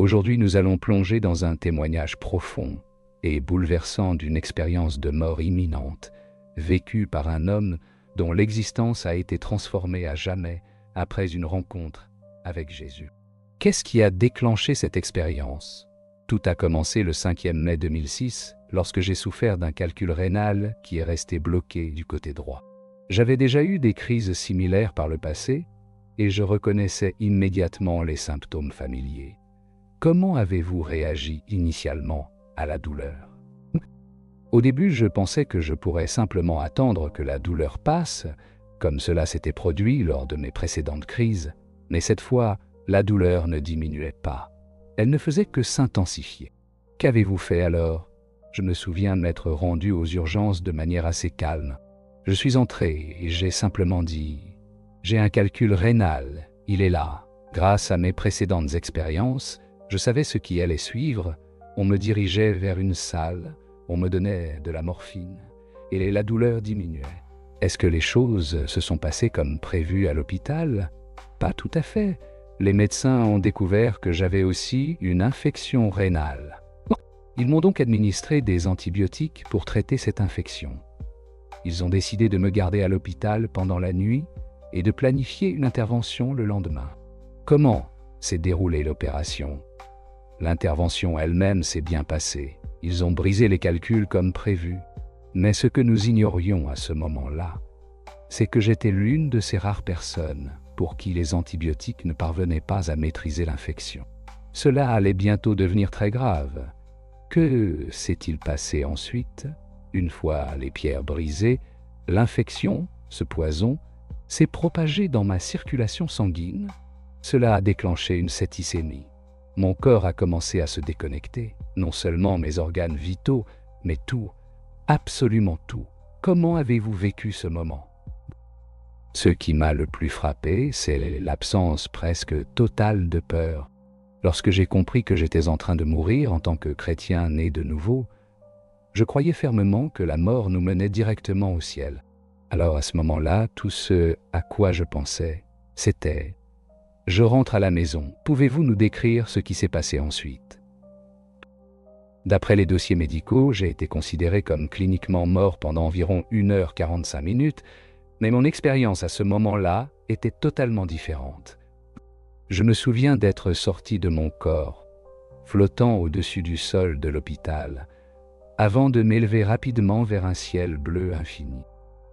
Aujourd'hui, nous allons plonger dans un témoignage profond et bouleversant d'une expérience de mort imminente, vécue par un homme dont l'existence a été transformée à jamais après une rencontre avec Jésus. Qu'est-ce qui a déclenché cette expérience? Tout a commencé le 5e mai 2006, lorsque j'ai souffert d'un calcul rénal qui est resté bloqué du côté droit. J'avais déjà eu des crises similaires par le passé, et je reconnaissais immédiatement les symptômes familiers. Comment avez-vous réagi initialement à la douleur? Au début, je pensais que je pourrais simplement attendre que la douleur passe, comme cela s'était produit lors de mes précédentes crises, mais cette fois, la douleur ne diminuait pas. Elle ne faisait que s'intensifier. Qu'avez-vous fait alors? Je me souviens m'être rendu aux urgences de manière assez calme. Je suis entré et j'ai simplement dit « J'ai un calcul rénal, il est là. » Grâce à mes précédentes expériences, je savais ce qui allait suivre. On me dirigeait vers une salle, on me donnait de la morphine et la douleur diminuait. Est-ce que les choses se sont passées comme prévu à l'hôpital? Pas tout à fait. Les médecins ont découvert que j'avais aussi une infection rénale. Ils m'ont donc administré des antibiotiques pour traiter cette infection. Ils ont décidé de me garder à l'hôpital pendant la nuit et de planifier une intervention le lendemain. Comment s'est déroulée l'opération? L'intervention elle-même s'est bien passée. Ils ont brisé les calculs comme prévu. Mais ce que nous ignorions à ce moment-là, c'est que j'étais l'une de ces rares personnes pour qui les antibiotiques ne parvenaient pas à maîtriser l'infection. Cela allait bientôt devenir très grave. Que s'est-il passé ensuite? Une fois les pierres brisées, l'infection, ce poison, s'est propagé dans ma circulation sanguine. Cela a déclenché une septicémie. Mon corps a commencé à se déconnecter, non seulement mes organes vitaux, mais tout, absolument tout. Comment avez-vous vécu ce moment? Ce qui m'a le plus frappé, c'est l'absence presque totale de peur. Lorsque j'ai compris que j'étais en train de mourir en tant que chrétien né de nouveau, je croyais fermement que la mort nous menait directement au ciel. Alors à ce moment-là, tout ce à quoi je pensais, c'était « Je rentre à la maison, pouvez-vous nous décrire ce qui s'est passé ensuite ?» D'après les dossiers médicaux, j'ai été considéré comme cliniquement mort pendant environ 1h45, mais mon expérience à ce moment-là était totalement différente. Je me souviens d'être sorti de mon corps, flottant au-dessus du sol de l'hôpital, avant de m'élever rapidement vers un ciel bleu infini.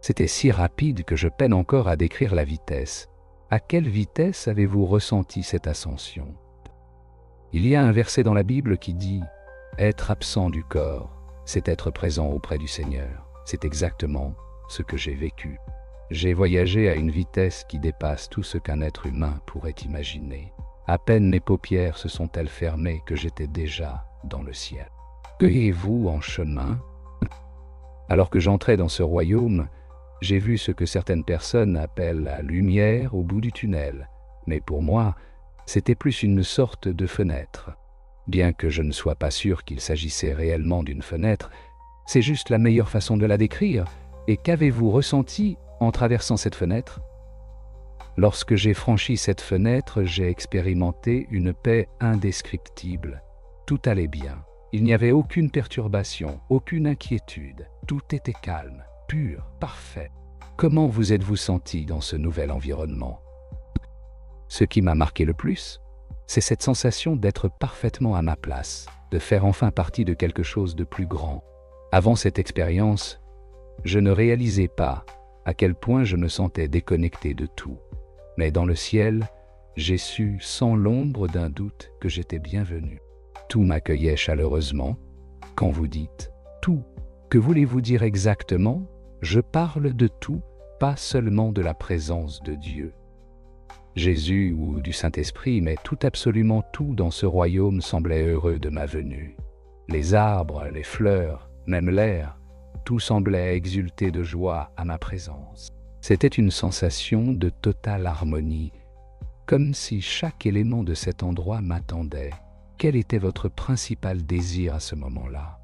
C'était si rapide que je peine encore à décrire la vitesse. À quelle vitesse avez-vous ressenti cette ascension? Il y a un verset dans la Bible qui dit « Être absent du corps, c'est être présent auprès du Seigneur ». C'est exactement ce que j'ai vécu. J'ai voyagé à une vitesse qui dépasse tout ce qu'un être humain pourrait imaginer. À peine mes paupières se sont-elles fermées que j'étais déjà dans le ciel. Cueillez-vous en chemin? Alors que j'entrais dans ce royaume, j'ai vu ce que certaines personnes appellent la lumière au bout du tunnel, mais pour moi, c'était plus une sorte de fenêtre. Bien que je ne sois pas sûr qu'il s'agissait réellement d'une fenêtre, c'est juste la meilleure façon de la décrire. Et qu'avez-vous ressenti en traversant cette fenêtre? Lorsque j'ai franchi cette fenêtre, j'ai expérimenté une paix indescriptible. Tout allait bien. Il n'y avait aucune perturbation, aucune inquiétude. Tout était calme, pur, parfait. Comment vous êtes-vous senti dans ce nouvel environnement? Ce qui m'a marqué le plus, c'est cette sensation d'être parfaitement à ma place, de faire enfin partie de quelque chose de plus grand. Avant cette expérience, je ne réalisais pas à quel point je me sentais déconnecté de tout. Mais dans le ciel, j'ai su sans l'ombre d'un doute que j'étais bienvenu. Tout m'accueillait chaleureusement. Quand vous dites « tout », que voulez-vous dire exactement? Je parle de tout, pas seulement de la présence de Dieu. Jésus ou du Saint-Esprit, mais tout, absolument tout dans ce royaume semblait heureux de ma venue. Les arbres, les fleurs, même l'air, tout semblait exulter de joie à ma présence. C'était une sensation de totale harmonie, comme si chaque élément de cet endroit m'attendait. Quel était votre principal désir à ce moment-là?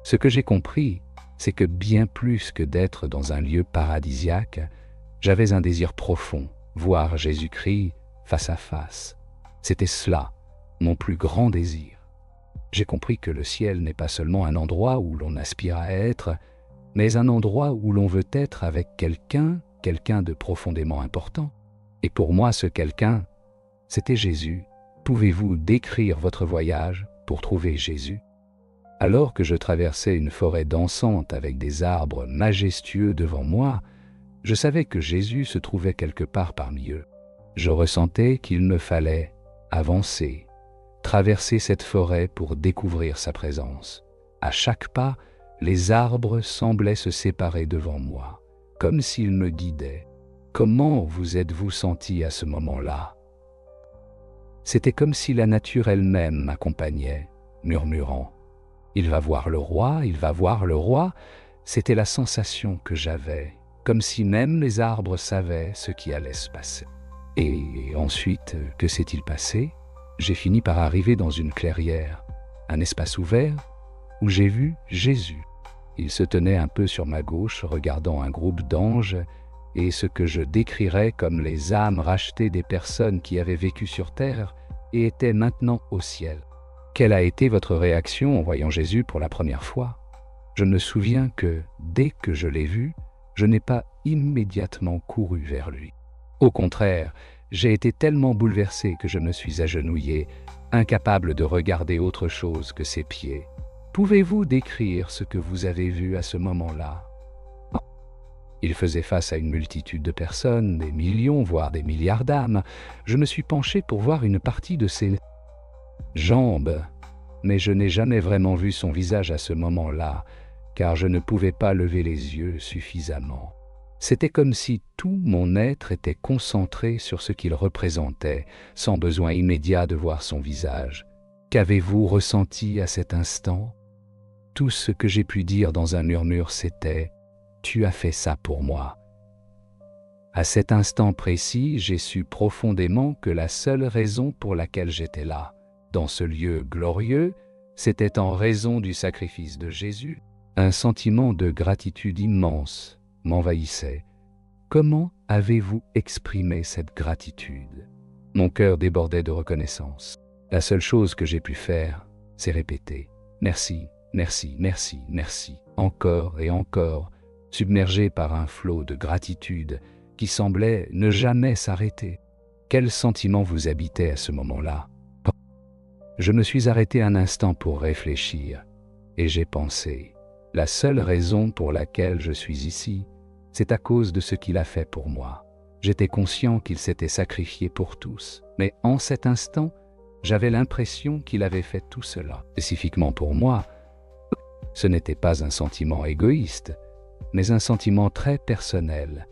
Ce que j'ai compris, c'est que bien plus que d'être dans un lieu paradisiaque, j'avais un désir profond, voir Jésus-Christ face à face. C'était cela, mon plus grand désir. J'ai compris que le ciel n'est pas seulement un endroit où l'on aspire à être, mais un endroit où l'on veut être avec quelqu'un de profondément important. Et pour moi, ce quelqu'un, c'était Jésus. Pouvez-vous décrire votre voyage pour trouver Jésus? Alors que je traversais une forêt dansante avec des arbres majestueux devant moi, je savais que Jésus se trouvait quelque part parmi eux. Je ressentais qu'il me fallait avancer, traverser cette forêt pour découvrir sa présence. À chaque pas, les arbres semblaient se séparer devant moi, comme s'ils me guidaient. Comment vous êtes-vous senti à ce moment-là? C'était comme si la nature elle-même m'accompagnait, murmurant « Il va voir le roi, il va voir le roi ». C'était la sensation que j'avais, comme si même les arbres savaient ce qui allait se passer. Et ensuite, que s'est-il passé? J'ai fini par arriver dans une clairière, un espace ouvert, où j'ai vu Jésus. Il se tenait un peu sur ma gauche, regardant un groupe d'anges, et ce que je décrirais comme les âmes rachetées des personnes qui avaient vécu sur terre et étaient maintenant au ciel. Quelle a été votre réaction en voyant Jésus pour la première fois? Je me souviens que, dès que je l'ai vu, je n'ai pas immédiatement couru vers lui. Au contraire, j'ai été tellement bouleversé que je me suis agenouillé, incapable de regarder autre chose que ses pieds. Pouvez-vous décrire ce que vous avez vu à ce moment-là? Il faisait face à une multitude de personnes, des millions, voire des milliards d'âmes. Je me suis penché pour voir une partie de ses jambes, mais je n'ai jamais vraiment vu son visage à ce moment-là, car je ne pouvais pas lever les yeux suffisamment. C'était comme si tout mon être était concentré sur ce qu'il représentait, sans besoin immédiat de voir son visage. Qu'avez-vous ressenti à cet instant? Tout ce que j'ai pu dire dans un murmure, c'était « Tu as fait ça pour moi ». À cet instant précis, j'ai su profondément que la seule raison pour laquelle j'étais là, dans ce lieu glorieux, c'était en raison du sacrifice de Jésus. Un sentiment de gratitude immense m'envahissait. Comment avez-vous exprimé cette gratitude? Mon cœur débordait de reconnaissance. La seule chose que j'ai pu faire, c'est répéter « Merci, merci, merci, merci », encore et encore, submergé par un flot de gratitude qui semblait ne jamais s'arrêter. Quel sentiment vous habitait à ce moment-là? Je me suis arrêté un instant pour réfléchir, et j'ai pensé, la seule raison pour laquelle je suis ici, c'est à cause de ce qu'il a fait pour moi. J'étais conscient qu'il s'était sacrifié pour tous, mais en cet instant, j'avais l'impression qu'il avait fait tout cela. Spécifiquement pour moi, ce n'était pas un sentiment égoïste, mais un sentiment très personnel.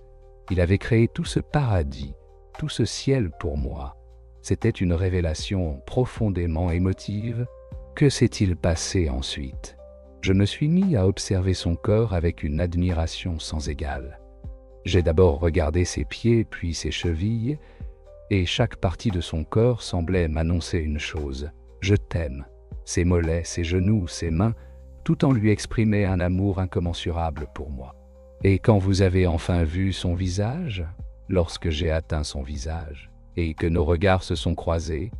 Il avait créé tout ce paradis, tout ce ciel pour moi. C'était une révélation profondément émotive. Que s'est-il passé ensuite? Je me suis mis à observer son corps avec une admiration sans égale. J'ai d'abord regardé ses pieds, puis ses chevilles, et chaque partie de son corps semblait m'annoncer une chose. Je t'aime. Ses mollets, ses genoux, ses mains, tout en lui exprimait un amour incommensurable pour moi. Et quand vous avez enfin vu son visage, lorsque j'ai atteint son visage, et que nos regards se sont croisés,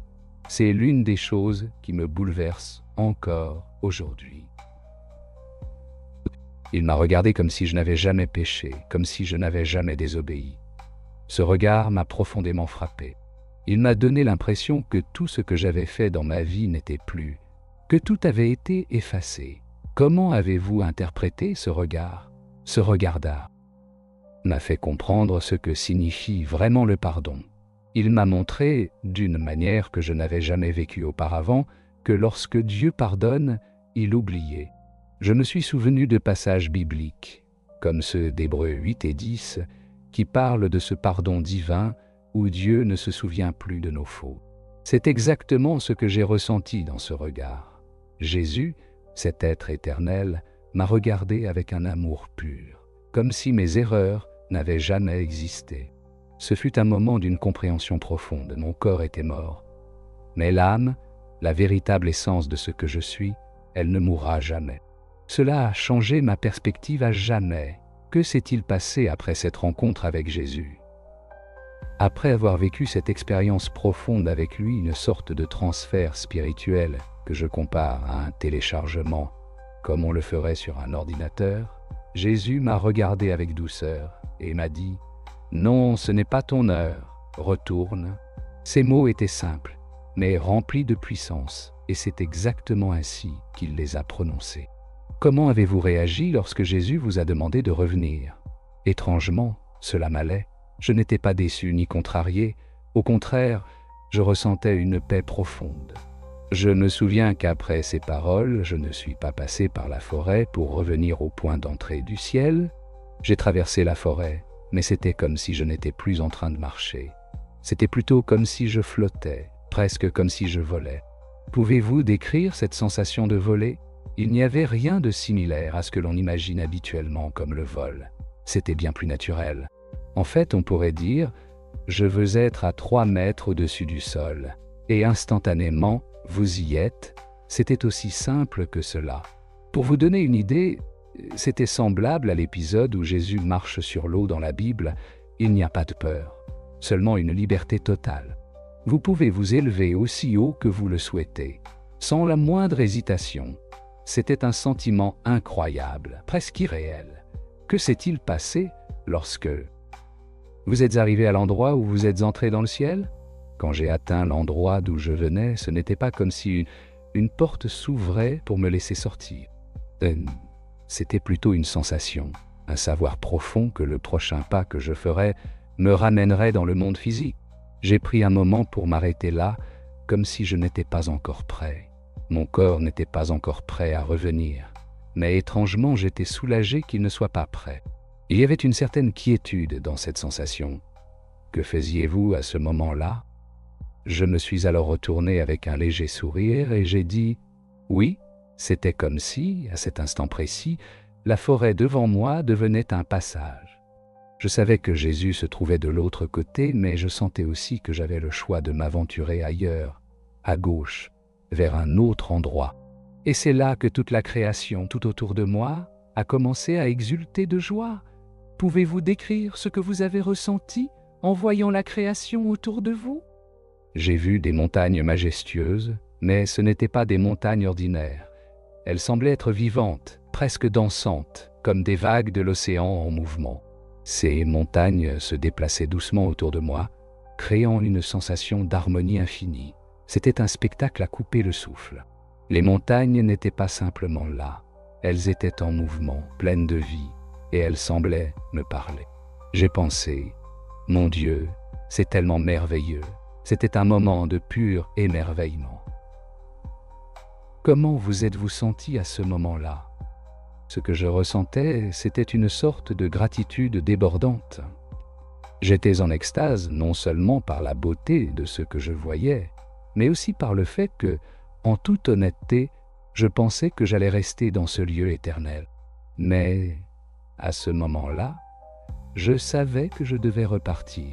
c'est l'une des choses qui me bouleverse encore aujourd'hui. Il m'a regardé comme si je n'avais jamais péché, comme si je n'avais jamais désobéi. Ce regard m'a profondément frappé. Il m'a donné l'impression que tout ce que j'avais fait dans ma vie n'était plus, que tout avait été effacé. Comment avez-vous interprété ce regard? Ce regard-là m'a fait comprendre ce que signifie vraiment le pardon. Il m'a montré, d'une manière que je n'avais jamais vécue auparavant, que lorsque Dieu pardonne, il oublie. Je me suis souvenu de passages bibliques, comme ceux d'Hébreux 8 et 10, qui parlent de ce pardon divin où Dieu ne se souvient plus de nos fautes. C'est exactement ce que j'ai ressenti dans ce regard. Jésus, cet être éternel, m'a regardé avec un amour pur, comme si mes erreurs n'avaient jamais existé. Ce fut un moment d'une compréhension profonde. Mon corps était mort. Mais l'âme, la véritable essence de ce que je suis, elle ne mourra jamais. Cela a changé ma perspective à jamais. Que s'est-il passé après cette rencontre avec Jésus? Après avoir vécu cette expérience profonde avec lui, une sorte de transfert spirituel que je compare à un téléchargement, comme on le ferait sur un ordinateur, Jésus m'a regardé avec douceur et m'a dit « Non, ce n'est pas ton heure, retourne ». Ces mots étaient simples, mais remplis de puissance, et c'est exactement ainsi qu'il les a prononcés. Comment avez-vous réagi lorsque Jésus vous a demandé de revenir? Étrangement, cela m'allait. Je n'étais pas déçu ni contrarié. Au contraire, je ressentais une paix profonde. Je me souviens qu'après ces paroles, je ne suis pas passé par la forêt pour revenir au point d'entrée du ciel. J'ai traversé la forêt, mais c'était comme si je n'étais plus en train de marcher. C'était plutôt comme si je flottais, presque comme si je volais. Pouvez-vous décrire cette sensation de voler? Il n'y avait rien de similaire à ce que l'on imagine habituellement comme le vol. C'était bien plus naturel. En fait, on pourrait dire « je veux être à 3 mètres au-dessus du sol ». Et instantanément, vous y êtes. C'était aussi simple que cela. Pour vous donner une idée, c'était semblable à l'épisode où Jésus marche sur l'eau dans la Bible. Il n'y a pas de peur, seulement une liberté totale. Vous pouvez vous élever aussi haut que vous le souhaitez, sans la moindre hésitation. C'était un sentiment incroyable, presque irréel. Que s'est-il passé lorsque vous êtes arrivé à l'endroit où vous êtes entré dans le ciel? Quand j'ai atteint l'endroit d'où je venais, ce n'était pas comme si une porte s'ouvrait pour me laisser sortir. C'était plutôt une sensation, un savoir profond que le prochain pas que je ferais me ramènerait dans le monde physique. J'ai pris un moment pour m'arrêter là, comme si je n'étais pas encore prêt. Mon corps n'était pas encore prêt à revenir, mais étrangement j'étais soulagé qu'il ne soit pas prêt. Il y avait une certaine quiétude dans cette sensation. Que faisiez-vous à ce moment-là? Je me suis alors retourné avec un léger sourire et j'ai dit « Oui ». C'était comme si, à cet instant précis, la forêt devant moi devenait un passage. Je savais que Jésus se trouvait de l'autre côté, mais je sentais aussi que j'avais le choix de m'aventurer ailleurs, à gauche, vers un autre endroit. Et c'est là que toute la création, tout autour de moi, a commencé à exulter de joie. Pouvez-vous décrire ce que vous avez ressenti en voyant la création autour de vous? J'ai vu des montagnes majestueuses, mais ce n'étaient pas des montagnes ordinaires. Elles semblaient être vivantes, presque dansantes, comme des vagues de l'océan en mouvement. Ces montagnes se déplaçaient doucement autour de moi, créant une sensation d'harmonie infinie. C'était un spectacle à couper le souffle. Les montagnes n'étaient pas simplement là. Elles étaient en mouvement, pleines de vie, et elles semblaient me parler. J'ai pensé, mon Dieu, c'est tellement merveilleux. C'était un moment de pur émerveillement. Comment vous êtes-vous senti à ce moment-là? Ce que je ressentais, c'était une sorte de gratitude débordante. J'étais en extase non seulement par la beauté de ce que je voyais, mais aussi par le fait que, en toute honnêteté, je pensais que j'allais rester dans ce lieu éternel. Mais, à ce moment-là, je savais que je devais repartir,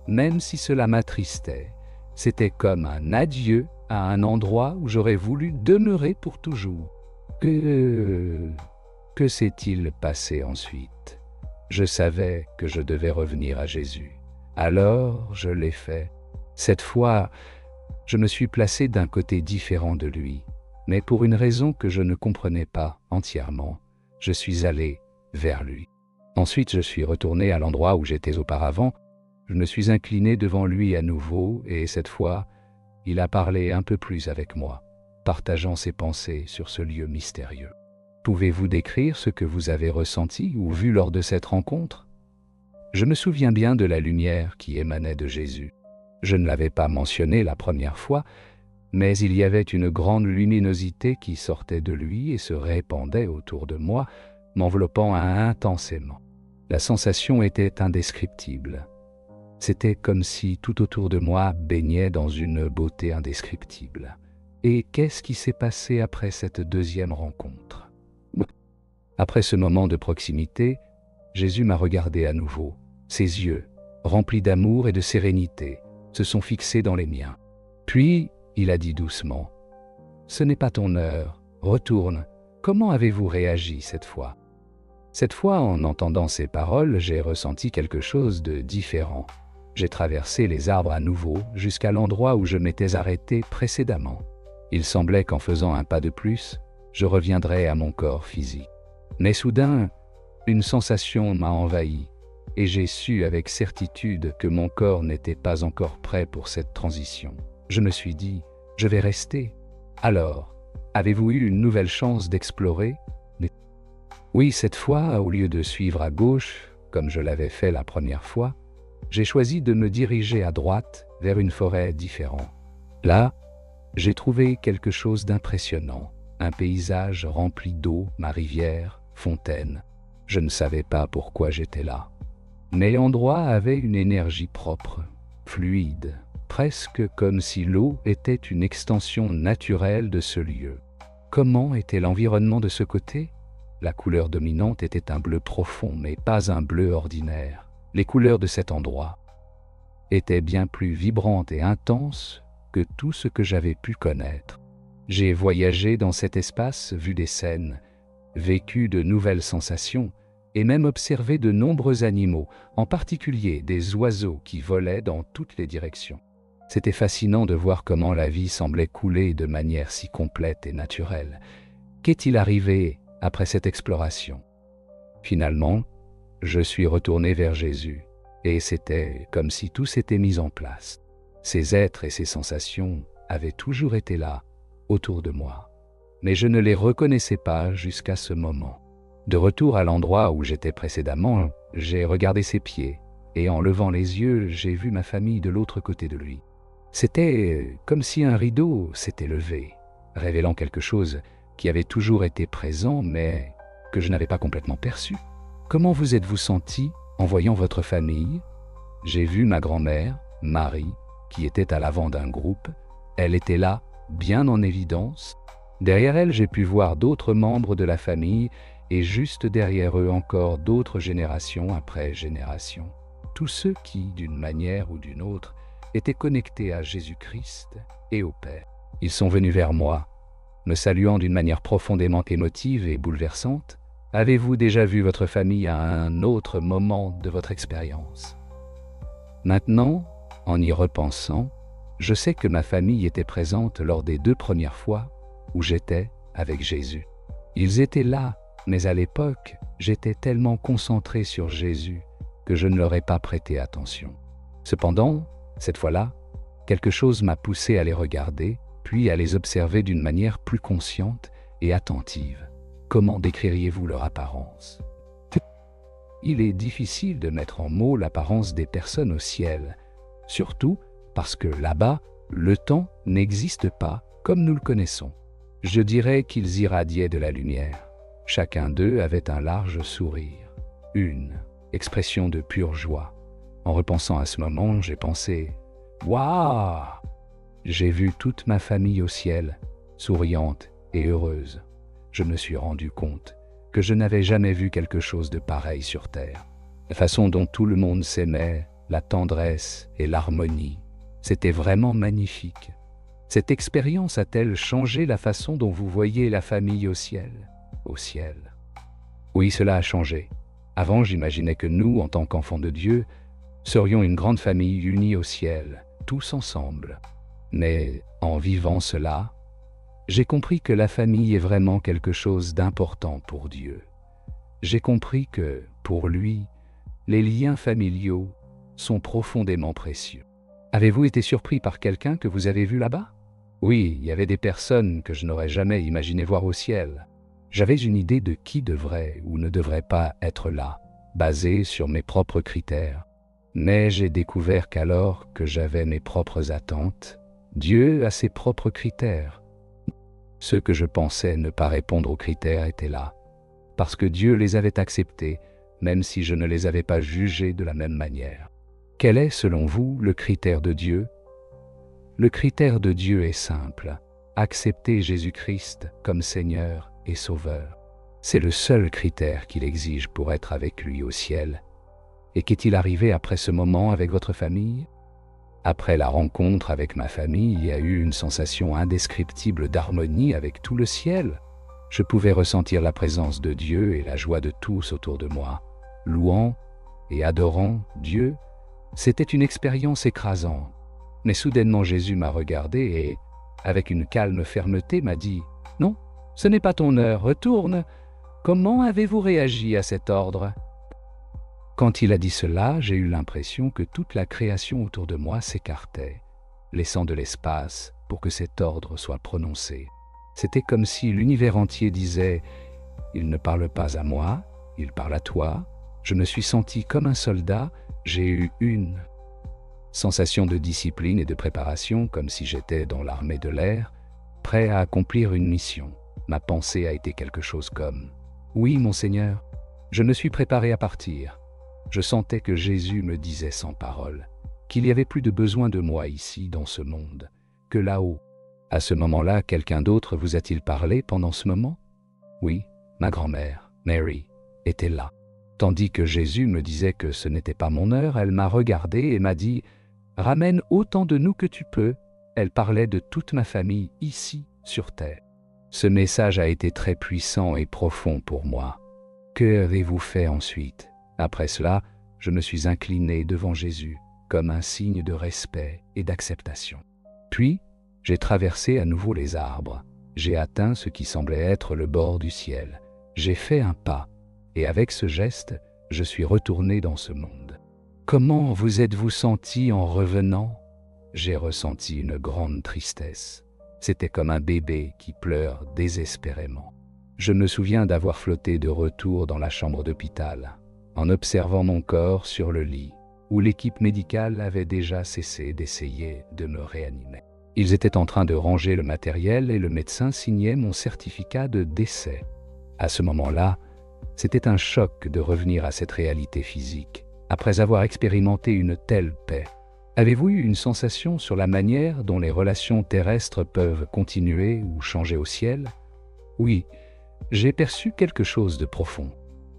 même si cela m'attristait. C'était comme un adieu à un endroit où j'aurais voulu demeurer pour toujours. Que s'est-il passé ensuite? Je savais que je devais revenir à Jésus. Alors, je l'ai fait. Cette fois, je me suis placé d'un côté différent de lui, mais pour une raison que je ne comprenais pas entièrement, je suis allé vers lui. Ensuite, je suis retourné à l'endroit où j'étais auparavant. Je me suis incliné devant lui à nouveau et cette fois, il a parlé un peu plus avec moi, partageant ses pensées sur ce lieu mystérieux. Pouvez-vous décrire ce que vous avez ressenti ou vu lors de cette rencontre? Je me souviens bien de la lumière qui émanait de Jésus. Je ne l'avais pas mentionné la première fois, mais il y avait une grande luminosité qui sortait de lui et se répandait autour de moi, m'enveloppant intensément. La sensation était indescriptible. C'était comme si tout autour de moi baignait dans une beauté indescriptible. Et qu'est-ce qui s'est passé après cette deuxième rencontre? Après ce moment de proximité, Jésus m'a regardé à nouveau. Ses yeux, remplis d'amour et de sérénité, se sont fixés dans les miens. Puis, il a dit doucement, « Ce n'est pas ton heure, retourne. Comment avez-vous réagi cette fois ?» Cette fois, en entendant ces paroles, j'ai ressenti quelque chose de différent. J'ai traversé les arbres à nouveau jusqu'à l'endroit où je m'étais arrêté précédemment. Il semblait qu'en faisant un pas de plus, je reviendrais à mon corps physique. Mais soudain, une sensation m'a envahi et j'ai su avec certitude que mon corps n'était pas encore prêt pour cette transition. Je me suis dit, je vais rester. Alors, avez-vous eu une nouvelle chance d'explorer? Oui, cette fois, au lieu de suivre à gauche, comme je l'avais fait la première fois, j'ai choisi de me diriger à droite vers une forêt différente. Là, j'ai trouvé quelque chose d'impressionnant, un paysage rempli d'eau, ma rivière, fontaine. Je ne savais pas pourquoi j'étais là. Mais l'endroit avait une énergie propre, fluide, presque comme si l'eau était une extension naturelle de ce lieu. Comment était l'environnement de ce côté? La couleur dominante était un bleu profond, mais pas un bleu ordinaire. Les couleurs de cet endroit étaient bien plus vibrantes et intenses que tout ce que j'avais pu connaître. J'ai voyagé dans cet espace, vu des scènes, vécu de nouvelles sensations et même observé de nombreux animaux, en particulier des oiseaux qui volaient dans toutes les directions. C'était fascinant de voir comment la vie semblait couler de manière si complète et naturelle. Qu'est-il arrivé après cette exploration? Finalement, je suis retourné vers Jésus, et c'était comme si tout s'était mis en place. Ces êtres et ces sensations avaient toujours été là, autour de moi. Mais je ne les reconnaissais pas jusqu'à ce moment. De retour à l'endroit où j'étais précédemment, j'ai regardé ses pieds, et en levant les yeux, j'ai vu ma famille de l'autre côté de lui. C'était comme si un rideau s'était levé, révélant quelque chose qui avait toujours été présent, mais que je n'avais pas complètement perçu. Comment vous êtes-vous senti en voyant votre famille? J'ai vu ma grand-mère, Marie, qui était à l'avant d'un groupe. Elle était là, bien en évidence. Derrière elle, j'ai pu voir d'autres membres de la famille et juste derrière eux encore d'autres générations après génération. Tous ceux qui, d'une manière ou d'une autre, étaient connectés à Jésus-Christ et au Père. Ils sont venus vers moi, me saluant d'une manière profondément émotive et bouleversante. Avez-vous déjà vu votre famille à un autre moment de votre expérience? Maintenant, en y repensant, je sais que ma famille était présente lors des 2 premières fois où j'étais avec Jésus. Ils étaient là, mais à l'époque, j'étais tellement concentré sur Jésus que je ne leur ai pas prêté attention. Cependant, cette fois-là, quelque chose m'a poussé à les regarder, puis à les observer d'une manière plus consciente et attentive. Comment décririez-vous leur apparence? Il est difficile de mettre en mots l'apparence des personnes au ciel, surtout parce que là-bas, le temps n'existe pas comme nous le connaissons. Je dirais qu'ils irradiaient de la lumière. Chacun d'eux avait un large sourire, une expression de pure joie. En repensant à ce moment, j'ai pensé « Waouh !» J'ai vu toute ma famille au ciel, souriante et heureuse. Je me suis rendu compte que je n'avais jamais vu quelque chose de pareil sur terre. La façon dont tout le monde s'aimait, la tendresse et l'harmonie, c'était vraiment magnifique. Cette expérience a-t-elle changé la façon dont vous voyez la famille au ciel? Au ciel. Oui, cela a changé. Avant, j'imaginais que nous, en tant qu'enfants de Dieu, serions une grande famille unie au ciel, tous ensemble. Mais en vivant cela, j'ai compris que la famille est vraiment quelque chose d'important pour Dieu. J'ai compris que, pour lui, les liens familiaux sont profondément précieux. Avez-vous été surpris par quelqu'un que vous avez vu là-bas? Oui, il y avait des personnes que je n'aurais jamais imaginé voir au ciel. J'avais une idée de qui devrait ou ne devrait pas être là, basée sur mes propres critères. Mais j'ai découvert qu'alors que j'avais mes propres attentes, Dieu a ses propres critères. Ceux que je pensais ne pas répondre aux critères étaient là, parce que Dieu les avait acceptés, même si je ne les avais pas jugés de la même manière. Quel est, selon vous, le critère de Dieu? Le critère de Dieu est simple, accepter Jésus-Christ comme Seigneur et Sauveur. C'est le seul critère qu'il exige pour être avec lui au ciel. Et qu'est-il arrivé après ce moment avec votre famille? Après la rencontre avec ma famille, il y a eu une sensation indescriptible d'harmonie avec tout le ciel. Je pouvais ressentir la présence de Dieu et la joie de tous autour de moi, louant et adorant Dieu, C'était une expérience écrasante. Mais soudainement Jésus m'a regardé et, avec une calme fermeté, m'a dit « Non, ce n'est pas ton heure, retourne. Comment avez-vous réagi à cet ordre ?» Quand il a dit cela, j'ai eu l'impression que toute la création autour de moi s'écartait, laissant de l'espace pour que cet ordre soit prononcé. C'était comme si l'univers entier disait « Il ne parle pas à moi, il parle à toi. » Je me suis senti comme un soldat, j'ai eu une sensation de discipline et de préparation, comme si j'étais dans l'armée de l'air, prêt à accomplir une mission. Ma pensée a été quelque chose comme « Oui, mon Seigneur, je me suis préparé à partir. » Je sentais que Jésus me disait sans parole qu'il n'y avait plus de besoin de moi ici, dans ce monde, que là-haut. À ce moment-là, quelqu'un d'autre vous a-t-il parlé pendant ce moment? Oui, ma grand-mère, Mary, était là. Tandis que Jésus me disait que ce n'était pas mon heure, elle m'a regardé et m'a dit « Ramène autant de nous que tu peux ». Elle parlait de toute ma famille ici, sur terre. Ce message a été très puissant et profond pour moi. Que avez-vous fait ensuite? Après cela, je me suis incliné devant Jésus, comme un signe de respect et d'acceptation. Puis, j'ai traversé à nouveau les arbres. J'ai atteint ce qui semblait être le bord du ciel. J'ai fait un pas. Et avec ce geste, je suis retourné dans ce monde. Comment vous êtes-vous senti en revenant? J'ai ressenti une grande tristesse. C'était comme un bébé qui pleure désespérément. Je me souviens d'avoir flotté de retour dans la chambre d'hôpital, en observant mon corps sur le lit, où l'équipe médicale avait déjà cessé d'essayer de me réanimer. Ils étaient en train de ranger le matériel et le médecin signait mon certificat de décès. À ce moment-là, c'était un choc de revenir à cette réalité physique, après avoir expérimenté une telle paix. Avez-vous eu une sensation sur la manière dont les relations terrestres peuvent continuer ou changer au ciel? Oui, j'ai perçu quelque chose de profond.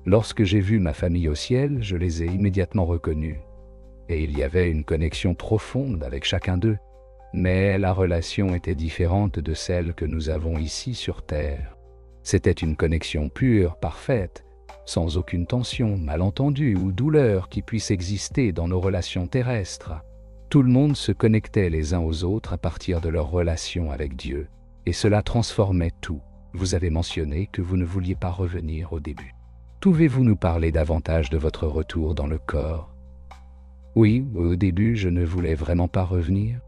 Lorsque j'ai vu ma famille au ciel, je les ai immédiatement reconnus. Et il y avait une connexion profonde avec chacun d'eux. Mais la relation était différente de celle que nous avons ici sur Terre. C'était une connexion pure, parfaite, sans aucune tension, malentendu ou douleur qui puisse exister dans nos relations terrestres. Tout le monde se connectait les uns aux autres à partir de leur relation avec Dieu, et cela transformait tout. Vous avez mentionné que vous ne vouliez pas revenir au début. Pouvez-vous nous parler davantage de votre retour dans le corps? Oui, au début, je ne voulais vraiment pas revenir,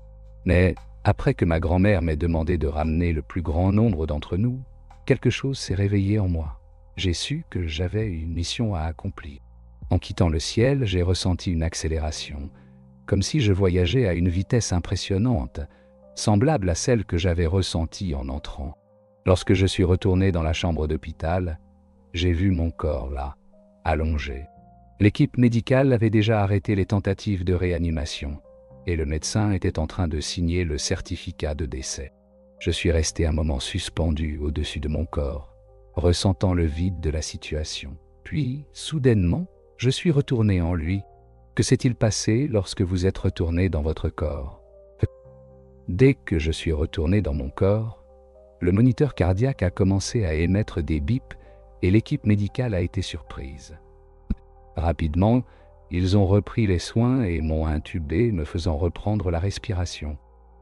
mais après que ma grand-mère m'ait demandé de ramener le plus grand nombre d'entre nous, quelque chose s'est réveillé en moi. J'ai su que j'avais une mission à accomplir. En quittant le ciel, j'ai ressenti une accélération, comme si je voyageais à une vitesse impressionnante, semblable à celle que j'avais ressentie en entrant. Lorsque je suis retourné dans la chambre d'hôpital, j'ai vu mon corps là, allongé. L'équipe médicale avait déjà arrêté les tentatives de réanimation et le médecin était en train de signer le certificat de décès. Je suis resté un moment suspendu au-dessus de mon corps, ressentant le vide de la situation. Puis, soudainement, je suis retourné en lui. Que s'est-il passé lorsque vous êtes retourné dans votre corps? Dès que je suis retourné dans mon corps, le moniteur cardiaque a commencé à émettre des bips et l'équipe médicale a été surprise. Rapidement, ils ont repris les soins et m'ont intubé, me faisant reprendre la respiration.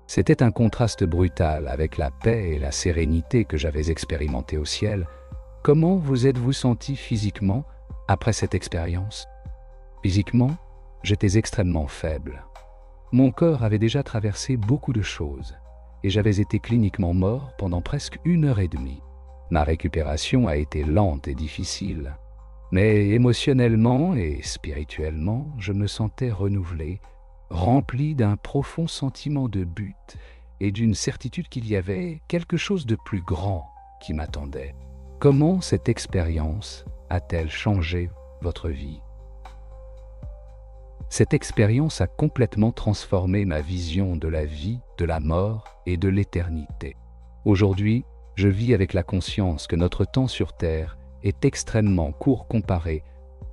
C'était un contraste brutal avec la paix et la sérénité que j'avais expérimentées au ciel. Comment vous êtes-vous senti physiquement après cette expérience? Physiquement, j'étais extrêmement faible. Mon corps avait déjà traversé beaucoup de choses et j'avais été cliniquement mort pendant presque 1 heure et demie. Ma récupération a été lente et difficile, mais émotionnellement et spirituellement, je me sentais renouvelé, rempli d'un profond sentiment de but et d'une certitude qu'il y avait quelque chose de plus grand qui m'attendait. Comment cette expérience a-t-elle changé votre vie? Cette expérience a complètement transformé ma vision de la vie, de la mort et de l'éternité. Aujourd'hui, je vis avec la conscience que notre temps sur Terre est extrêmement court comparé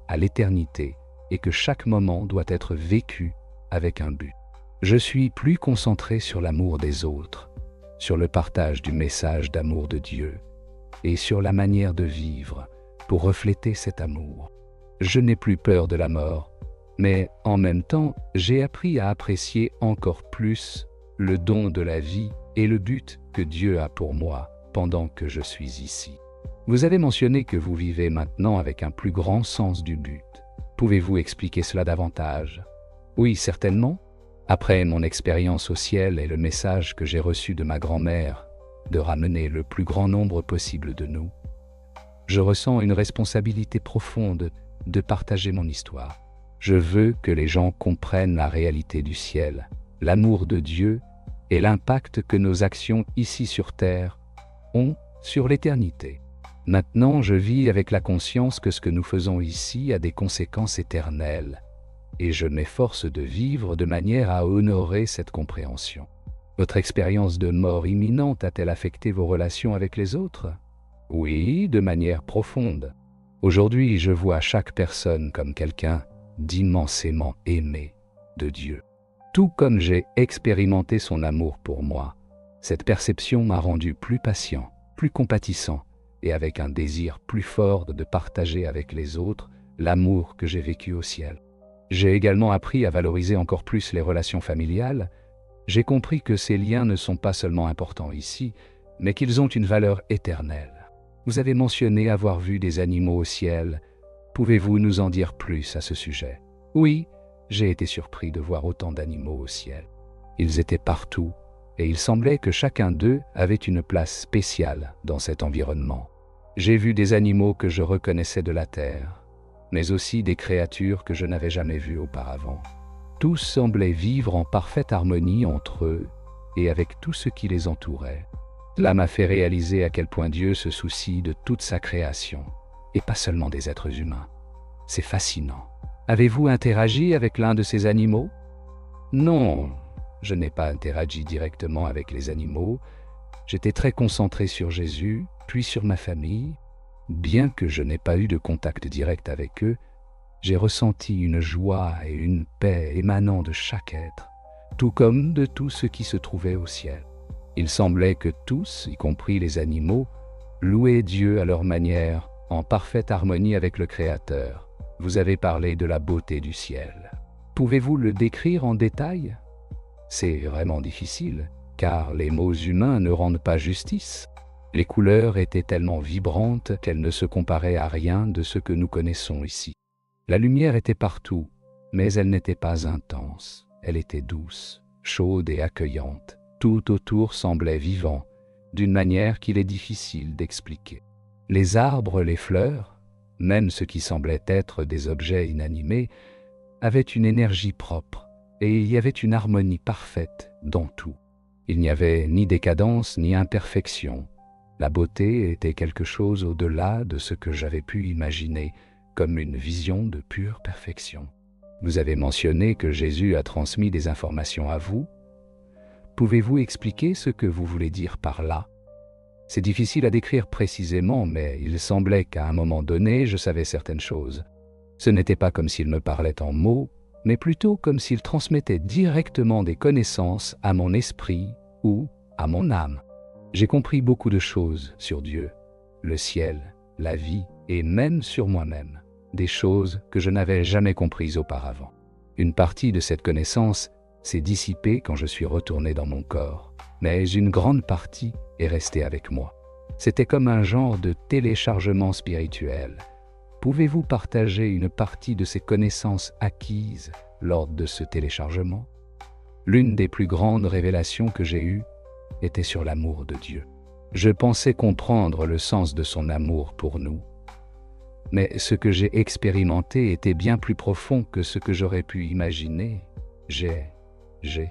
à l'éternité et que chaque moment doit être vécu avec un but. Je suis plus concentré sur l'amour des autres, sur le partage du message d'amour de Dieu et sur la manière de vivre pour refléter cet amour. Je n'ai plus peur de la mort Mais en même temps, j'ai appris à apprécier encore plus le don de la vie et le but que Dieu a pour moi pendant que je suis ici. Vous avez mentionné que vous vivez maintenant avec un plus grand sens du but. Pouvez-vous expliquer cela davantage? Oui, certainement. Après mon expérience au ciel et le message que j'ai reçu de ma grand-mère, de ramener le plus grand nombre possible de nous, je ressens une responsabilité profonde de partager mon histoire. Je veux que les gens comprennent la réalité du ciel, l'amour de Dieu et l'impact que nos actions ici sur Terre ont sur l'éternité. Maintenant, je vis avec la conscience que ce que nous faisons ici a des conséquences éternelles, et je m'efforce de vivre de manière à honorer cette compréhension. Votre expérience de mort imminente a-t-elle affecté vos relations avec les autres? Oui, de manière profonde. Aujourd'hui, je vois chaque personne comme quelqu'un d'immensément aimé de Dieu. Tout comme j'ai expérimenté son amour pour moi, cette perception m'a rendu plus patient, plus compatissant et avec un désir plus fort de partager avec les autres l'amour que j'ai vécu au ciel. J'ai également appris à valoriser encore plus les relations familiales. J'ai compris que ces liens ne sont pas seulement importants ici, mais qu'ils ont une valeur éternelle. Vous avez mentionné avoir vu des animaux au ciel. Pouvez-vous nous en dire plus à ce sujet? Oui, j'ai été surpris de voir autant d'animaux au ciel. Ils étaient partout, et il semblait que chacun d'eux avait une place spéciale dans cet environnement. J'ai vu des animaux que je reconnaissais de la terre, mais aussi des créatures que je n'avais jamais vues auparavant. Tous semblaient vivre en parfaite harmonie entre eux et avec tout ce qui les entourait. Cela m'a fait réaliser à quel point Dieu se soucie de toute sa création, et pas seulement des êtres humains. C'est fascinant. Avez-vous interagi avec l'un de ces animaux? Non, je n'ai pas interagi directement avec les animaux. J'étais très concentré sur Jésus, puis sur ma famille. Bien que je n'ai pas eu de contact direct avec eux, j'ai ressenti une joie et une paix émanant de chaque être, tout comme de tout ce qui se trouvait au ciel. Il semblait que tous, y compris les animaux, louaient Dieu à leur manière, en parfaite harmonie avec le Créateur. Vous avez parlé de la beauté du ciel. Pouvez-vous le décrire en détail? C'est vraiment difficile, car les mots humains ne rendent pas justice. Les couleurs étaient tellement vibrantes qu'elles ne se comparaient à rien de ce que nous connaissons ici. La lumière était partout, mais elle n'était pas intense. Elle était douce, chaude et accueillante. Tout autour semblait vivant, d'une manière qu'il est difficile d'expliquer. Les arbres, les fleurs, même ce qui semblait être des objets inanimés, avaient une énergie propre, et il y avait une harmonie parfaite dans tout. Il n'y avait ni décadence ni imperfection. La beauté était quelque chose au-delà de ce que j'avais pu imaginer, comme une vision de pure perfection. Vous avez mentionné que Jésus a transmis des informations à vous. Pouvez-vous expliquer ce que vous voulez dire par là? C'est difficile à décrire précisément, mais il semblait qu'à un moment donné, je savais certaines choses. Ce n'était pas comme s'il me parlait en mots, mais plutôt comme s'il transmettait directement des connaissances à mon esprit ou à mon âme. J'ai compris beaucoup de choses sur Dieu, le ciel, la vie et même sur moi-même, des choses que je n'avais jamais comprises auparavant. Une partie de cette connaissance s'est dissipée quand je suis retourné dans mon corps, mais une grande partie est restée avec moi. C'était comme un genre de téléchargement spirituel. Pouvez-vous partager une partie de ces connaissances acquises lors de ce téléchargement? L'une des plus grandes révélations que j'ai eues était sur l'amour de Dieu. Je pensais comprendre le sens de son amour pour nous, mais ce que j'ai expérimenté était bien plus profond que ce que j'aurais pu imaginer. J'ai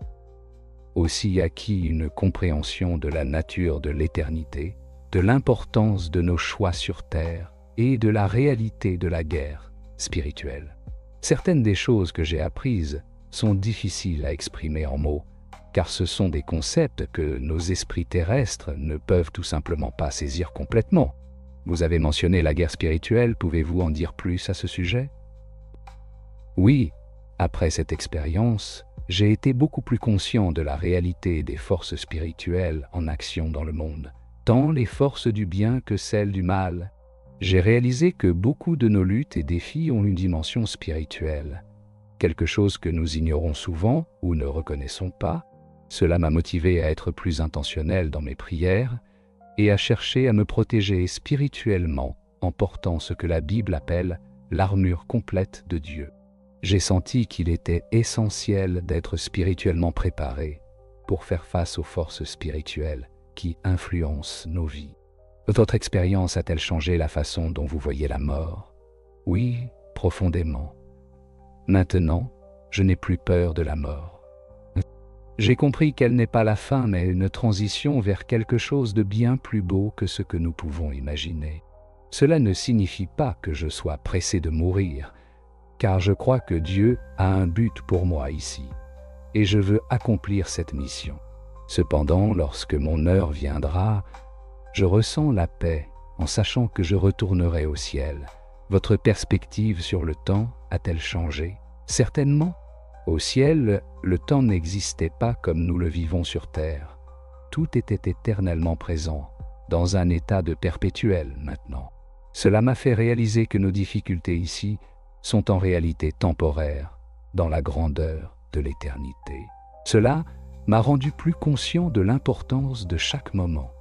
aussi acquis une compréhension de la nature de l'éternité, de l'importance de nos choix sur terre et de la réalité de la guerre spirituelle. Certaines des choses que j'ai apprises sont difficiles à exprimer en mots, car ce sont des concepts que nos esprits terrestres ne peuvent tout simplement pas saisir complètement. Vous avez mentionné la guerre spirituelle, pouvez-vous en dire plus à ce sujet? Oui, après cette expérience, j'ai été beaucoup plus conscient de la réalité des forces spirituelles en action dans le monde, tant les forces du bien que celles du mal. J'ai réalisé que beaucoup de nos luttes et défis ont une dimension spirituelle, quelque chose que nous ignorons souvent ou ne reconnaissons pas. Cela m'a motivé à être plus intentionnel dans mes prières et à chercher à me protéger spirituellement en portant ce que la Bible appelle l'armure complète de Dieu. J'ai senti qu'il était essentiel d'être spirituellement préparé pour faire face aux forces spirituelles qui influencent nos vies. Votre expérience a-t-elle changé la façon dont vous voyez la mort? Oui, profondément. Maintenant, je n'ai plus peur de la mort. J'ai compris qu'elle n'est pas la fin, mais une transition vers quelque chose de bien plus beau que ce que nous pouvons imaginer. Cela ne signifie pas que je sois pressé de mourir, car je crois que Dieu a un but pour moi ici, et je veux accomplir cette mission. Cependant, lorsque mon heure viendra, je ressens la paix en sachant que je retournerai au ciel. Votre perspective sur le temps a-t-elle changé? Certainement. Au ciel, le temps n'existait pas comme nous le vivons sur terre. Tout était éternellement présent, dans un état de perpétuel maintenant. Cela m'a fait réaliser que nos difficultés ici sont en réalité temporaires, dans la grandeur de l'éternité. Cela m'a rendu plus conscient de l'importance de chaque moment.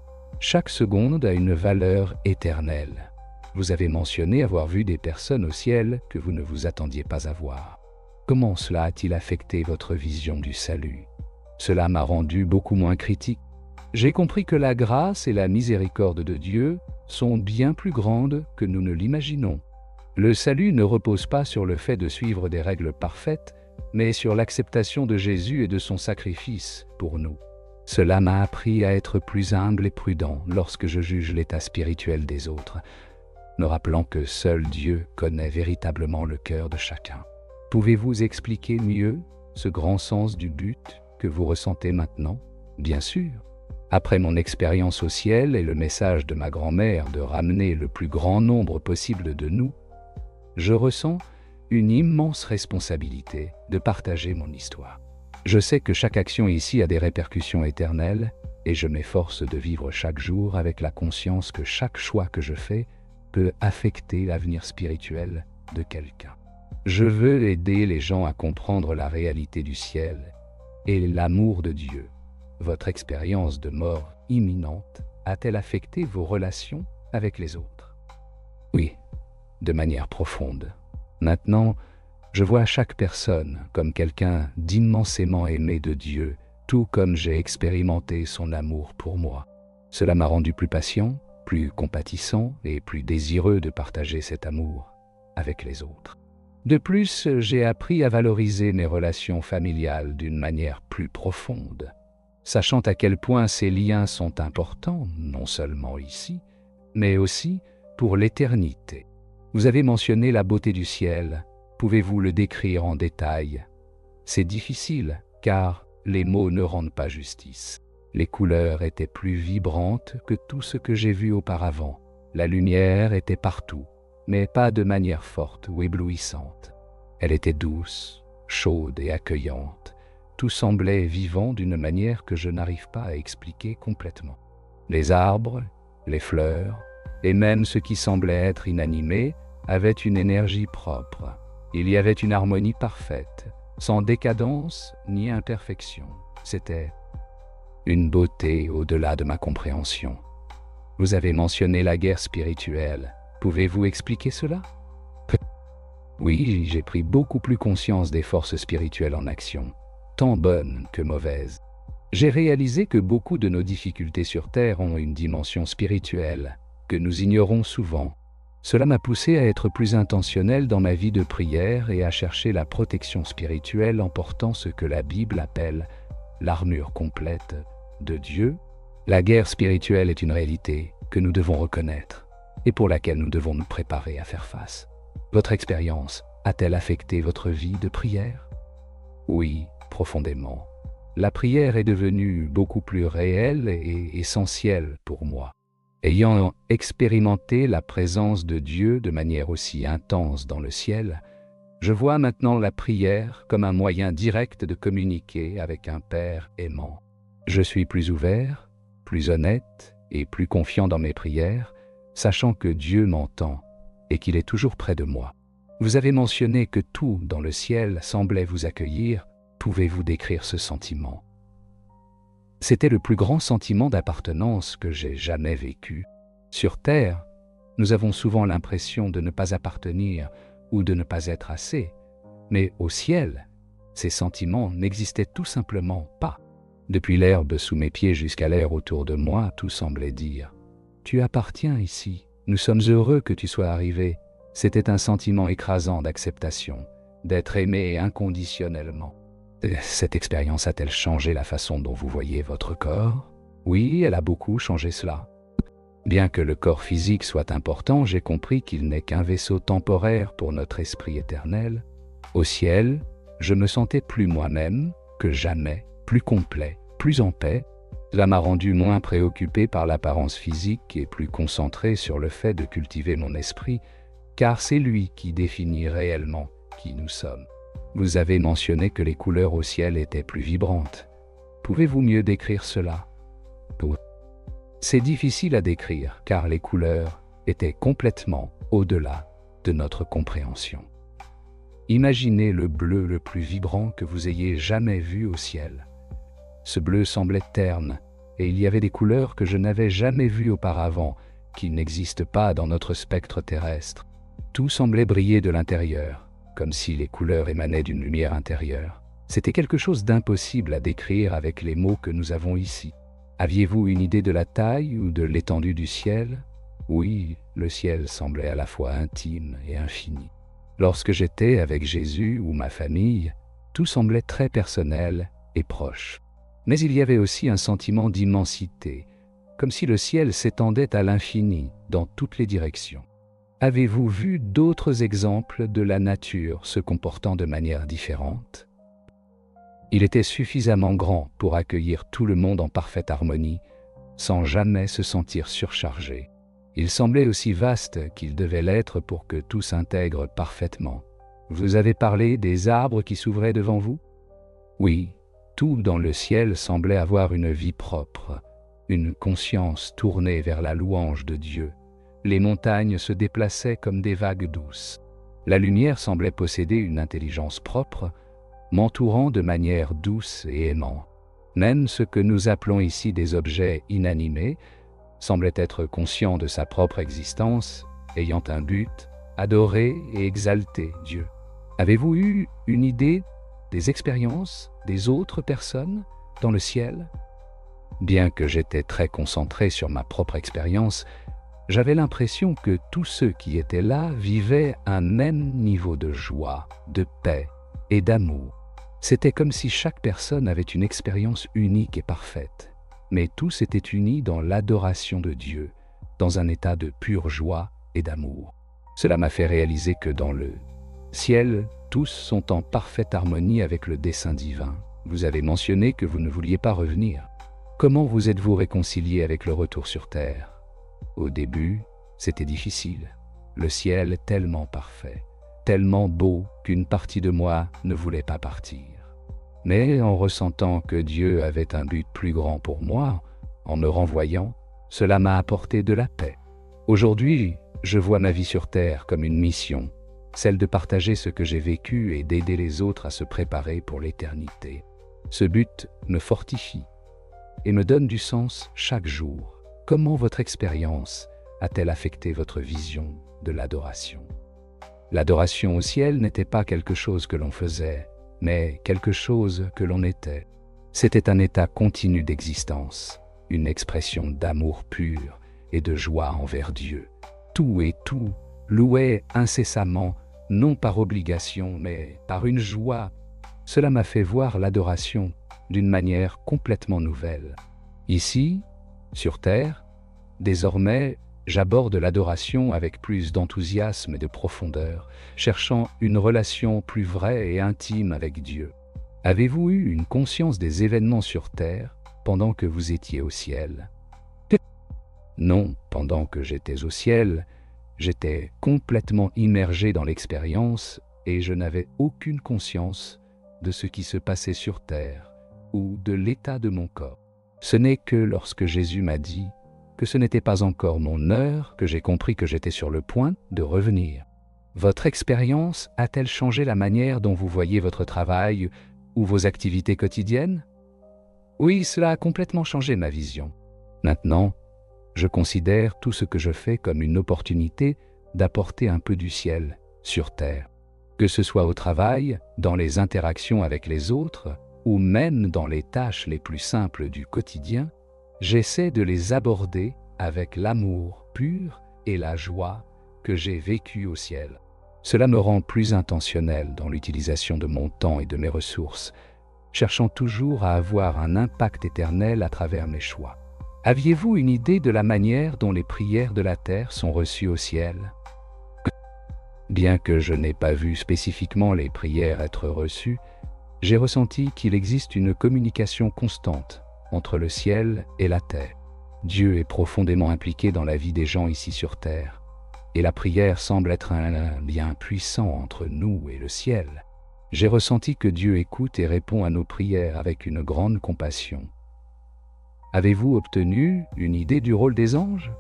Chaque seconde a une valeur éternelle. Vous avez mentionné avoir vu des personnes au ciel que vous ne vous attendiez pas à voir. Comment cela a-t-il affecté votre vision du salut? Cela m'a rendu beaucoup moins critique. J'ai compris que la grâce et la miséricorde de Dieu sont bien plus grandes que nous ne l'imaginons. Le salut ne repose pas sur le fait de suivre des règles parfaites, mais sur l'acceptation de Jésus et de son sacrifice pour nous. Cela m'a appris à être plus humble et prudent lorsque je juge l'état spirituel des autres, me rappelant que seul Dieu connaît véritablement le cœur de chacun. Pouvez-vous expliquer mieux ce grand sens du but que vous ressentez maintenant? Bien sûr. Après mon expérience au ciel et le message de ma grand-mère de ramener le plus grand nombre possible de nous, je ressens une immense responsabilité de partager mon histoire. Je sais que chaque action ici a des répercussions éternelles et je m'efforce de vivre chaque jour avec la conscience que chaque choix que je fais peut affecter l'avenir spirituel de quelqu'un. Je veux aider les gens à comprendre la réalité du ciel et l'amour de Dieu. Votre expérience de mort imminente a-t-elle affecté vos relations avec les autres? Oui, de manière profonde. Maintenant, je vois chaque personne comme quelqu'un d'immensément aimé de Dieu, tout comme j'ai expérimenté son amour pour moi. Cela m'a rendu plus patient, plus compatissant et plus désireux de partager cet amour avec les autres. De plus, j'ai appris à valoriser mes relations familiales d'une manière plus profonde, sachant à quel point ces liens sont importants, non seulement ici, mais aussi pour l'éternité. Vous avez mentionné la beauté du ciel. Pouvez-vous le décrire en détail? C'est difficile, car les mots ne rendent pas justice. Les couleurs étaient plus vibrantes que tout ce que j'ai vu auparavant. La lumière était partout, mais pas de manière forte ou éblouissante. Elle était douce, chaude et accueillante. Tout semblait vivant d'une manière que je n'arrive pas à expliquer complètement. Les arbres, les fleurs, et même ce qui semblait être inanimé, avaient une énergie propre. Il y avait une harmonie parfaite, sans décadence ni imperfection. C'était une beauté au-delà de ma compréhension. Vous avez mentionné la guerre spirituelle. Pouvez-vous expliquer cela? Oui, j'ai pris beaucoup plus conscience des forces spirituelles en action, tant bonnes que mauvaises. J'ai réalisé que beaucoup de nos difficultés sur Terre ont une dimension spirituelle, que nous ignorons souvent. Cela m'a poussé à être plus intentionnel dans ma vie de prière et à chercher la protection spirituelle en portant ce que la Bible appelle l'armure complète de Dieu. La guerre spirituelle est une réalité que nous devons reconnaître et pour laquelle nous devons nous préparer à faire face. Votre expérience a-t-elle affecté votre vie de prière? Oui, profondément. La prière est devenue beaucoup plus réelle et essentielle pour moi. Ayant expérimenté la présence de Dieu de manière aussi intense dans le ciel, je vois maintenant la prière comme un moyen direct de communiquer avec un Père aimant. Je suis plus ouvert, plus honnête et plus confiant dans mes prières, sachant que Dieu m'entend et qu'il est toujours près de moi. Vous avez mentionné que tout dans le ciel semblait vous accueillir. Pouvez-vous décrire ce sentiment? C'était le plus grand sentiment d'appartenance que j'ai jamais vécu. Sur Terre, nous avons souvent l'impression de ne pas appartenir ou de ne pas être assez. Mais au ciel, ces sentiments n'existaient tout simplement pas. Depuis l'herbe sous mes pieds jusqu'à l'air autour de moi, tout semblait dire « Tu appartiens ici, nous sommes heureux que tu sois arrivé ». C'était un sentiment écrasant d'acceptation, d'être aimé inconditionnellement. Cette expérience a-t-elle changé la façon dont vous voyez votre corps? Oui, elle a beaucoup changé cela. Bien que le corps physique soit important, j'ai compris qu'il n'est qu'un vaisseau temporaire pour notre esprit éternel. Au ciel, je me sentais plus moi-même que jamais, plus complet, plus en paix. Cela m'a rendu moins préoccupé par l'apparence physique et plus concentré sur le fait de cultiver mon esprit, car c'est lui qui définit réellement qui nous sommes. Vous avez mentionné que les couleurs au ciel étaient plus vibrantes. Pouvez-vous mieux décrire cela? C'est difficile à décrire, car les couleurs étaient complètement au-delà de notre compréhension. Imaginez le bleu le plus vibrant que vous ayez jamais vu au ciel. Ce bleu semblait terne, et il y avait des couleurs que je n'avais jamais vues auparavant, qui n'existent pas dans notre spectre terrestre. Tout semblait briller de l'intérieur, comme si les couleurs émanaient d'une lumière intérieure. C'était quelque chose d'impossible à décrire avec les mots que nous avons ici. Aviez-vous une idée de la taille ou de l'étendue du ciel? Oui, le ciel semblait à la fois intime et infini. Lorsque j'étais avec Jésus ou ma famille, tout semblait très personnel et proche. Mais il y avait aussi un sentiment d'immensité, comme si le ciel s'étendait à l'infini dans toutes les directions. Avez-vous vu d'autres exemples de la nature se comportant de manière différente? Il était suffisamment grand pour accueillir tout le monde en parfaite harmonie, sans jamais se sentir surchargé. Il semblait aussi vaste qu'il devait l'être pour que tout s'intègre parfaitement. Vous avez parlé des arbres qui s'ouvraient devant vous? Oui, tout dans le ciel semblait avoir une vie propre, une conscience tournée vers la louange de Dieu. Les montagnes se déplaçaient comme des vagues douces. La lumière semblait posséder une intelligence propre, m'entourant de manière douce et aimante. Même ce que nous appelons ici des objets inanimés semblait être conscient de sa propre existence, ayant un but, adorer et exalter Dieu. Avez-vous eu une idée des expériences des autres personnes dans le ciel? Bien que j'étais très concentré sur ma propre expérience, j'avais l'impression que tous ceux qui étaient là vivaient un même niveau de joie, de paix et d'amour. C'était comme si chaque personne avait une expérience unique et parfaite, mais tous étaient unis dans l'adoration de Dieu, dans un état de pure joie et d'amour. Cela m'a fait réaliser que dans le ciel, tous sont en parfaite harmonie avec le dessein divin. Vous avez mentionné que vous ne vouliez pas revenir. Comment vous êtes-vous réconcilié avec le retour sur terre? Au début, c'était difficile. Le ciel est tellement parfait, tellement beau qu'une partie de moi ne voulait pas partir. Mais en ressentant que Dieu avait un but plus grand pour moi, en me renvoyant, cela m'a apporté de la paix. Aujourd'hui, je vois ma vie sur terre comme une mission, celle de partager ce que j'ai vécu et d'aider les autres à se préparer pour l'éternité. Ce but me fortifie et me donne du sens chaque jour. Comment votre expérience a-t-elle affecté votre vision de l'adoration? L'adoration au ciel n'était pas quelque chose que l'on faisait, mais quelque chose que l'on était. C'était un état continu d'existence, une expression d'amour pur et de joie envers Dieu. Tout et tout louait incessamment, non par obligation, mais par une joie. Cela m'a fait voir l'adoration d'une manière complètement nouvelle. Ici, sur terre, désormais, j'aborde l'adoration avec plus d'enthousiasme et de profondeur, cherchant une relation plus vraie et intime avec Dieu. Avez-vous eu une conscience des événements sur terre pendant que vous étiez au ciel? Non, pendant que j'étais au ciel, j'étais complètement immergé dans l'expérience et je n'avais aucune conscience de ce qui se passait sur terre ou de l'état de mon corps. Ce n'est que lorsque Jésus m'a dit que ce n'était pas encore mon heure que j'ai compris que j'étais sur le point de revenir. Votre expérience a-t-elle changé la manière dont vous voyez votre travail ou vos activités quotidiennes? Oui, cela a complètement changé ma vision. Maintenant, je considère tout ce que je fais comme une opportunité d'apporter un peu du ciel sur terre. Que ce soit au travail, dans les interactions avec les autres, ou même dans les tâches les plus simples du quotidien, j'essaie de les aborder avec l'amour pur et la joie que j'ai vécu au ciel. Cela me rend plus intentionnel dans l'utilisation de mon temps et de mes ressources, cherchant toujours à avoir un impact éternel à travers mes choix. Aviez-vous une idée de la manière dont les prières de la terre sont reçues au ciel? Bien que je n'ai pas vu spécifiquement les prières être reçues, j'ai ressenti qu'il existe une communication constante entre le ciel et la terre. Dieu est profondément impliqué dans la vie des gens ici sur terre, et la prière semble être un lien puissant entre nous et le ciel. J'ai ressenti que Dieu écoute et répond à nos prières avec une grande compassion. Avez-vous obtenu une idée du rôle des anges?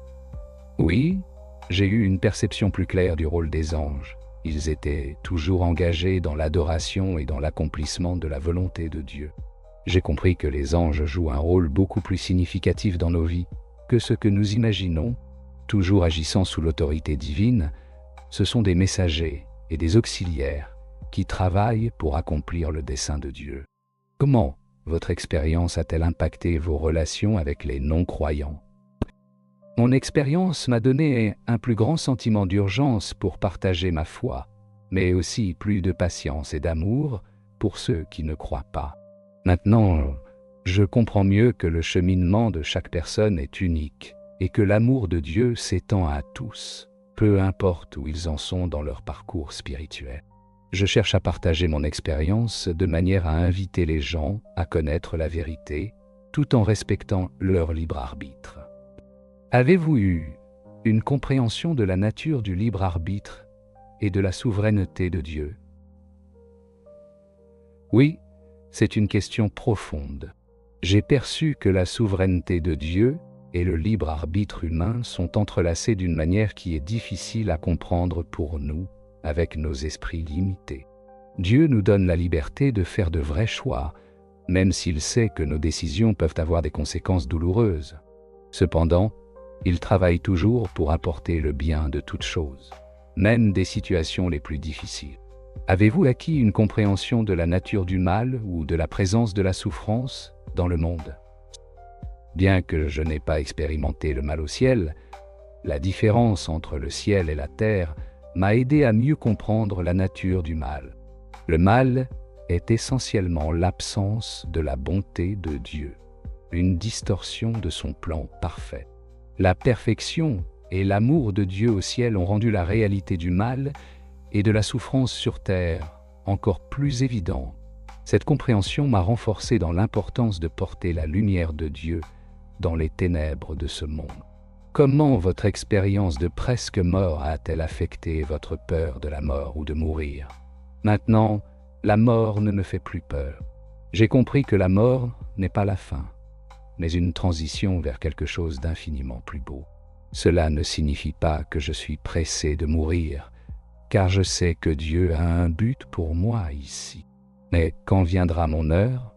Oui, j'ai eu une perception plus claire du rôle des anges. Ils étaient toujours engagés dans l'adoration et dans l'accomplissement de la volonté de Dieu. J'ai compris que les anges jouent un rôle beaucoup plus significatif dans nos vies que ce que nous imaginons. Toujours agissant sous l'autorité divine, ce sont des messagers et des auxiliaires qui travaillent pour accomplir le dessein de Dieu. Comment votre expérience a-t-elle impacté vos relations avec les non-croyants? Mon expérience m'a donné un plus grand sentiment d'urgence pour partager ma foi, mais aussi plus de patience et d'amour pour ceux qui ne croient pas. Maintenant, je comprends mieux que le cheminement de chaque personne est unique et que l'amour de Dieu s'étend à tous, peu importe où ils en sont dans leur parcours spirituel. Je cherche à partager mon expérience de manière à inviter les gens à connaître la vérité, tout en respectant leur libre arbitre. Avez-vous eu une compréhension de la nature du libre arbitre et de la souveraineté de Dieu? Oui, c'est une question profonde. J'ai perçu que la souveraineté de Dieu et le libre arbitre humain sont entrelacés d'une manière qui est difficile à comprendre pour nous, avec nos esprits limités. Dieu nous donne la liberté de faire de vrais choix, même s'il sait que nos décisions peuvent avoir des conséquences douloureuses. Cependant, il travaille toujours pour apporter le bien de toutes choses, même des situations les plus difficiles. Avez-vous acquis une compréhension de la nature du mal ou de la présence de la souffrance dans le monde? Bien que je n'ai pas expérimenté le mal au ciel, la différence entre le ciel et la terre m'a aidé à mieux comprendre la nature du mal. Le mal est essentiellement l'absence de la bonté de Dieu, une distorsion de son plan parfait. La perfection et l'amour de Dieu au ciel ont rendu la réalité du mal et de la souffrance sur terre encore plus évidente. Cette compréhension m'a renforcé dans l'importance de porter la lumière de Dieu dans les ténèbres de ce monde. Comment votre expérience de presque mort a-t-elle affecté votre peur de la mort ou de mourir? Maintenant, la mort ne me fait plus peur. J'ai compris que la mort n'est pas la fin, mais une transition vers quelque chose d'infiniment plus beau. Cela ne signifie pas que je suis pressé de mourir, car je sais que Dieu a un but pour moi ici. Mais quand viendra mon heure,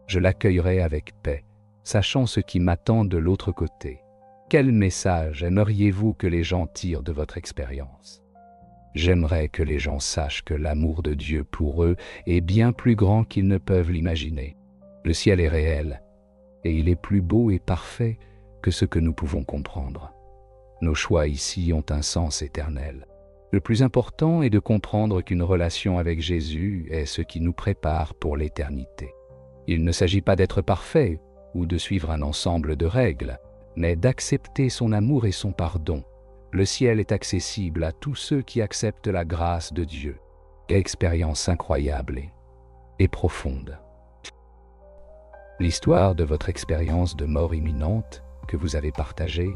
je l'accueillerai avec paix, sachant ce qui m'attend de l'autre côté. Quel message aimeriez-vous que les gens tirent de votre expérience? J'aimerais que les gens sachent que l'amour de Dieu pour eux est bien plus grand qu'ils ne peuvent l'imaginer. Le ciel est réel, et il est plus beau et parfait que ce que nous pouvons comprendre. Nos choix ici ont un sens éternel. Le plus important est de comprendre qu'une relation avec Jésus est ce qui nous prépare pour l'éternité. Il ne s'agit pas d'être parfait ou de suivre un ensemble de règles, mais d'accepter son amour et son pardon. Le ciel est accessible à tous ceux qui acceptent la grâce de Dieu. Expérience incroyable et profonde. L'histoire de votre expérience de mort imminente que vous avez partagée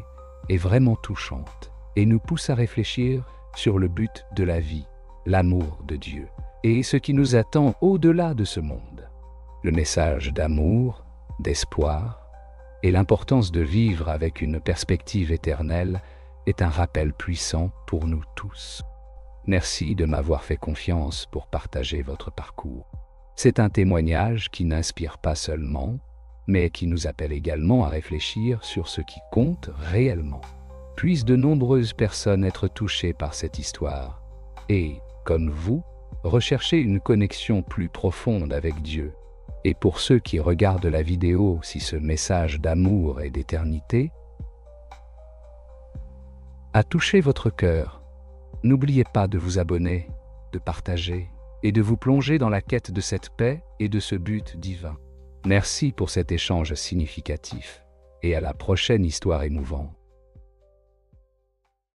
est vraiment touchante et nous pousse à réfléchir sur le but de la vie, l'amour de Dieu, et ce qui nous attend au-delà de ce monde. Le message d'amour, d'espoir et l'importance de vivre avec une perspective éternelle est un rappel puissant pour nous tous. Merci de m'avoir fait confiance pour partager votre parcours. C'est un témoignage qui n'inspire pas seulement, mais qui nous appelle également à réfléchir sur ce qui compte réellement. Puissent de nombreuses personnes être touchées par cette histoire et, comme vous, rechercher une connexion plus profonde avec Dieu. Et pour ceux qui regardent la vidéo, si ce message d'amour et d'éternité a touché votre cœur, n'oubliez pas de vous abonner, de partager et de vous plonger dans la quête de cette paix et de ce but divin. Merci pour cet échange significatif et à la prochaine histoire émouvante.